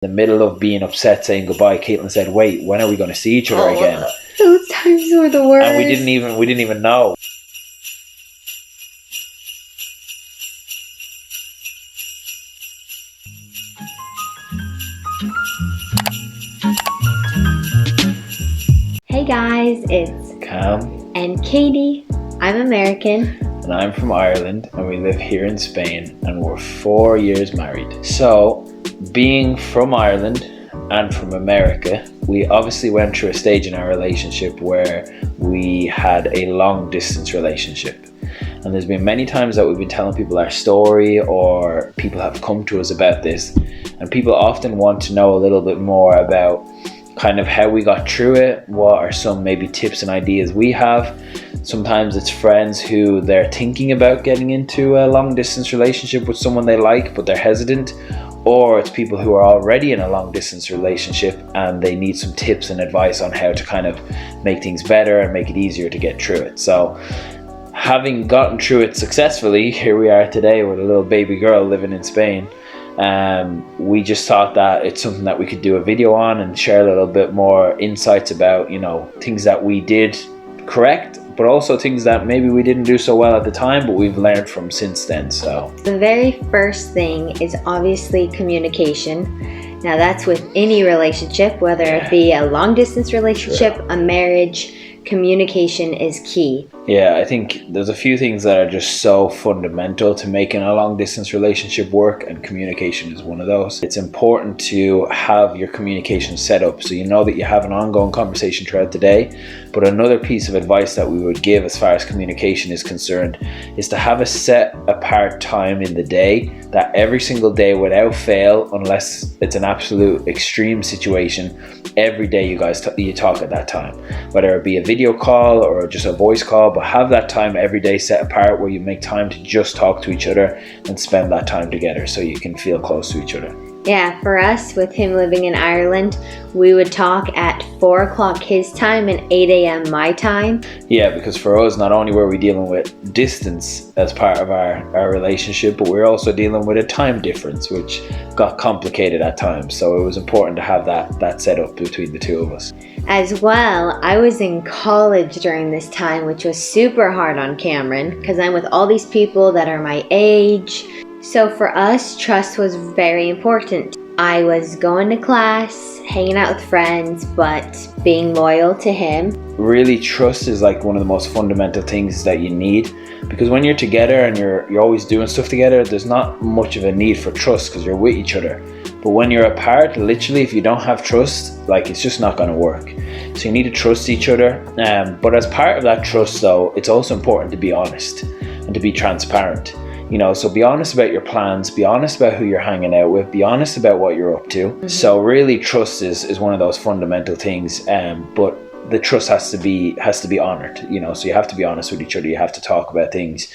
In the middle of being upset saying goodbye, Caitlin said, wait, when are we going to see each other again? Those times were the worst. And we didn't even know. Hey guys, it's Cam and Katie. I'm American. and I'm from Ireland, and we live here in Spain, and we're 4 years married. So, being from Ireland and from America, we obviously went through a stage in our relationship where we had a long distance relationship. And there's been many times that we've been telling people our story, or people have come to us about this, and people often want to know a little bit more about kind of how we got through it, what are some maybe tips and ideas we have. Sometimes it's friends who they're thinking about getting into a long distance relationship with someone they like but they're hesitant, or it's people who are already in a long distance relationship and they need some tips and advice on how to kind of make things better and make it easier to get through it. So having gotten through it successfully, here we are today with a little baby girl living in Spain. We just thought that it's something that we could do a video on and share a little bit more insights about, you know, things that we did correct, but also things that maybe we didn't do so well at the time, but we've learned from since then. So the very first thing is obviously communication. Now that's with any relationship, whether it be a long distance relationship, a marriage, communication is key. Yeah, I think there's a few things that are just so fundamental to making a long distance relationship work, and communication is one of those. It's important to have your communication set up so you know that you have an ongoing conversation throughout the day. But another piece of advice that we would give as far as communication is concerned is to have a set apart time in the day, that every single day without fail, unless it's an absolute extreme situation, every day you guys you talk at that time, whether it be a video call or just a voice call, but have that time every day set apart where you make time to just talk to each other and spend that time together so you can feel close to each other. Yeah, for us, with him living in Ireland, we would talk at 4 o'clock his time and 8 a.m. my time. Yeah, because for us, not only were we dealing with distance as part of our relationship, but we were also dealing with a time difference, which got complicated at times. So it was important to have that set up between the two of us. As well, I was in college during this time, which was super hard on Cameron because I'm with all these people that are my age. So for us, trust was very important. I was going to class, hanging out with friends, but being loyal to him. Really, trust is like one of the most fundamental things that you need, because when you're together and you're always doing stuff together, there's not much of a need for trust because you're with each other. But when you're apart, literally, if you don't have trust, like, it's just not going to work. So you need to trust each other. But as part of that trust, though, it's also important to be honest and to be transparent. You know, so be honest about your plans, be honest about who you're hanging out with, be honest about what you're up to. Mm-hmm. So really, trust is one of those fundamental things. But the trust has to be honored. You know, so you have to be honest with each other. You have to talk about things.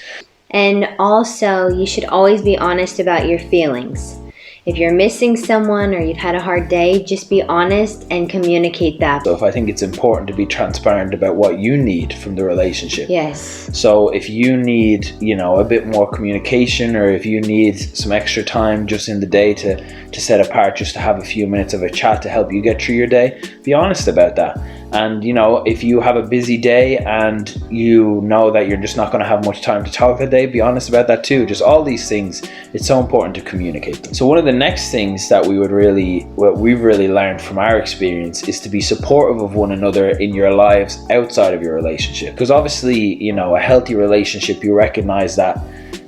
And also, you should always be honest about your feelings. If you're missing someone or you've had a hard day, just be honest and communicate that. So if I think it's important to be transparent about what you need from the relationship. Yes. So if you need, you know, a bit more communication, or if you need some extra time just in the day to set apart, just to have a few minutes of a chat to help you get through your day, be honest about that. And, you know, if you have a busy day and you know that you're just not going to have much time to talk that day, be honest about that too. Just all these things, it's so important to communicate them. So one of the next things that we've really learned from our experience is to be supportive of one another in your lives outside of your relationship. Because obviously, you know, a healthy relationship, you recognize that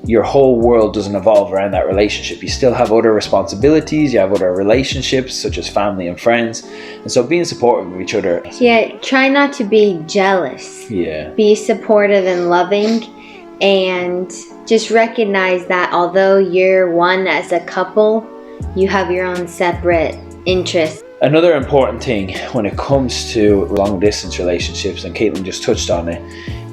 your whole world doesn't evolve around that relationship. You still have other responsibilities, you have other relationships such as family and friends, and so being supportive of each other. Yeah, try not to be jealous. Yeah. Be supportive and loving, and just recognize that although you're one as a couple, you have your own separate interests. Another important thing when it comes to long distance relationships, and Caitlin just touched on it,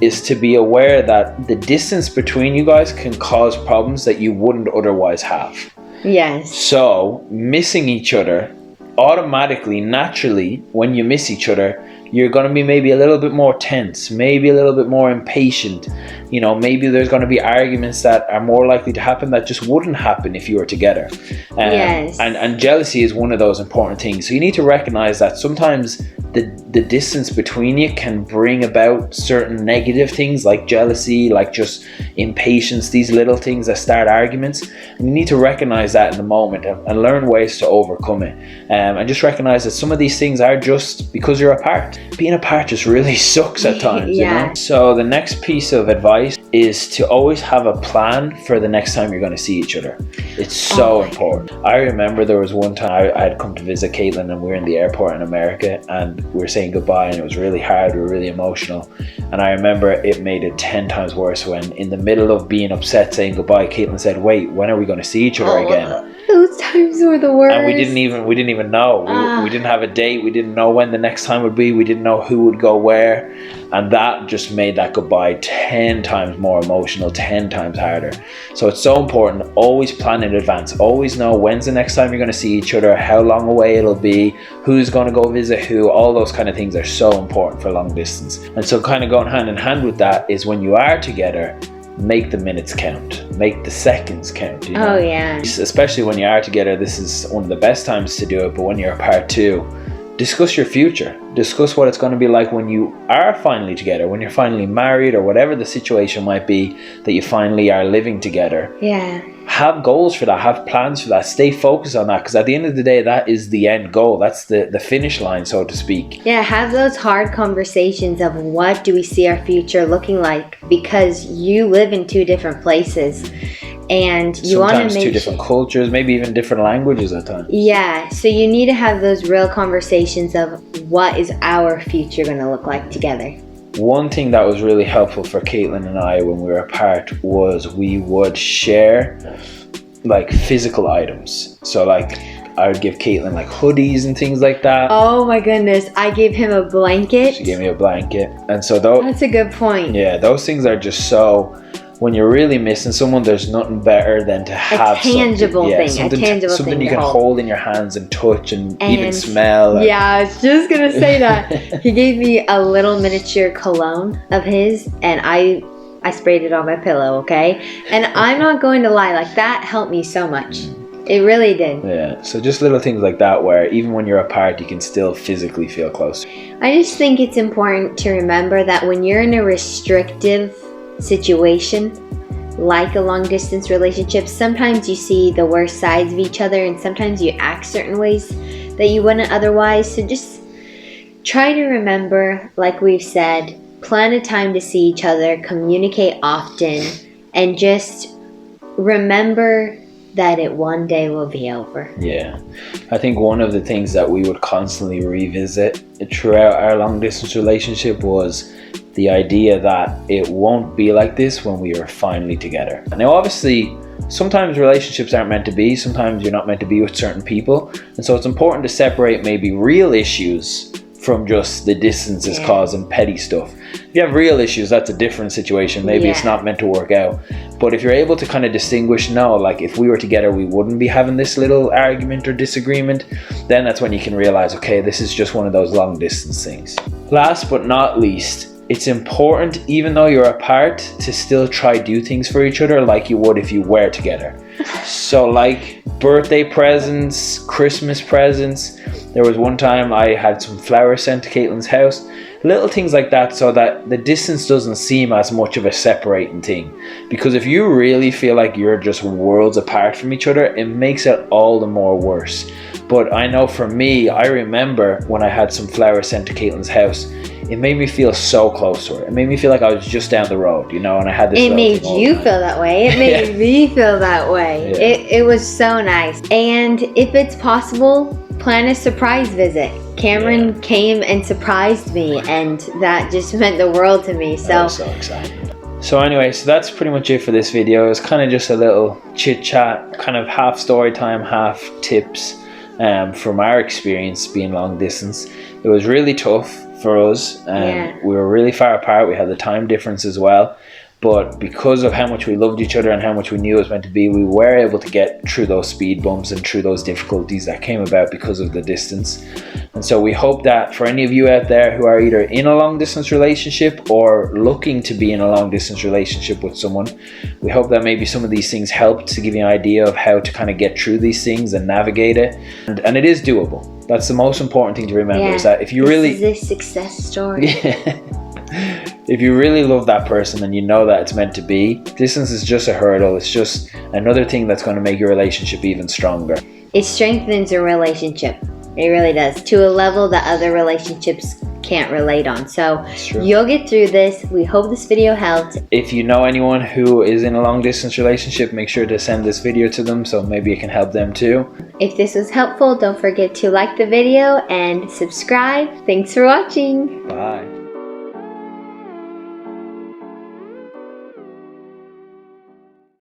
is to be aware that the distance between you guys can cause problems that you wouldn't otherwise have. Yes. So missing each other automatically, naturally, when you miss each other, you're going to be maybe a little bit more tense, maybe a little bit more impatient. You know, maybe there's going to be arguments that are more likely to happen that just wouldn't happen if you were together. Yes. And jealousy is one of those important things. So you need to recognize that sometimes the distance between you can bring about certain negative things like jealousy, like just impatience, these little things that start arguments. And you need to recognize that in the moment and learn ways to overcome it. And just recognize that some of these things are just because you're apart. Being apart just really sucks at times, you know? So the next piece of advice is to always have a plan for the next time you're going to see each other. It's so important. I remember there was one time I had come to visit Caitlin and we were in the airport in America and we were saying goodbye and it was really hard, we were really emotional. And I remember it made it 10 times worse when in the middle of being upset saying goodbye, Caitlin said, wait, when are we going to see each other again? Those times were the worst. And we didn't even know. We didn't have a date. We didn't know when the next time would be. We didn't know who would go where. And that just made that goodbye 10 times more emotional, 10 times harder. So it's so important. Always plan in advance. Always know when's the next time you're going to see each other, how long away it'll be, who's going to go visit who. All those kind of things are so important for long distance. And so kind of going hand in hand with that is when you are together, make the minutes count, make the seconds count, you know? Oh yeah. Especially when you are together, this is one of the best times to do it. But when you're apart too, discuss your future, discuss what it's going to be like when you are finally together, when you're finally married or whatever the situation might be that you finally are living together. Yeah. Have goals for that, have plans for that, stay focused on that, because at the end of the day that is the end goal, that's the finish line, so to speak. Yeah, have those hard conversations of what do we see our future looking like, because you live in two different places and you want to make two different cultures, maybe even different languages at times. Yeah, so you need to have those real conversations of what is our future going to look like together. One thing that was really helpful for Caitlin and I when we were apart was we would share like physical items. So like I would give Caitlin like hoodies and things like that. Oh my goodness, I gave him a blanket. She gave me a blanket. And so that's a good point. Yeah, those things are just so, when you're really missing someone, there's nothing better than to have a tangible something you can hold in your hands and touch and even smell. Yeah, I was just gonna say that. He gave me a little miniature cologne of his, and I sprayed it on my pillow. Okay, and I'm not going to lie, like that helped me so much. It really did. Yeah, so just little things like that where even when you're apart, you can still physically feel close. I just think it's important to remember that when you're in a restrictive situation like a long distance relationship, sometimes you see the worst sides of each other and sometimes you act certain ways that you wouldn't otherwise. So just try to remember, like we've said, plan a time to see each other, communicate often, and just remember that it one day will be over. Yeah, I think one of the things that we would constantly revisit throughout our long distance relationship was the idea that it won't be like this when we are finally together. Now obviously sometimes relationships aren't meant to be, sometimes you're not meant to be with certain people, and so it's important to separate maybe real issues from just the distance is causing petty stuff. If you have real issues, that's a different situation. Maybe it's not meant to work out. But if you're able to kind of distinguish, no, like if we were together, we wouldn't be having this little argument or disagreement, then that's when you can realize, okay, this is just one of those long distance things. Last but not least, it's important, even though you're apart, to still try do things for each other like you would if you were together. So like birthday presents, Christmas presents. There was one time I had some flowers sent to Caitlin's house. Little things like that, so that the distance doesn't seem as much of a separating thing. Because if you really feel like you're just worlds apart from each other, it makes it all the more worse. But I know for me, I remember when I had some flowers sent to Caitlin's house, it made me feel so close to her. It made me feel like I was just down the road, you know, and I had this. It made you feel that way. It made me feel that way. Yeah. It was so nice. And if it's possible, plan a surprise visit. Cameron came and surprised me, and that just meant the world to me. So I was so excited. So anyway, so that's pretty much it for this video. It's kind of just a little chit chat, kind of half story time, half tips from our experience being long distance. It was really tough for us, and we were really far apart. We had the time difference as well, But because of how much we loved each other and how much we knew it was meant to be, we were able to get through those speed bumps and through those difficulties that came about because of the distance. And so we hope that for any of you out there who are either in a long distance relationship or looking to be in a long distance relationship with someone, we hope that maybe some of these things helped to give you an idea of how to kind of get through these things and navigate it. And it is doable. That's the most important thing to remember, is that if you this is a success story. If you really love that person and you know that it's meant to be, distance is just a hurdle. It's just another thing that's going to make your relationship even stronger. It strengthens your relationship. It really does, to a level that other relationships can't relate on. So you'll get through this. We hope this video helped. If you know anyone who is in a long distance relationship, make sure to send this video to them so maybe it can help them too. If this was helpful, don't forget to like the video and subscribe. Thanks for watching. Bye.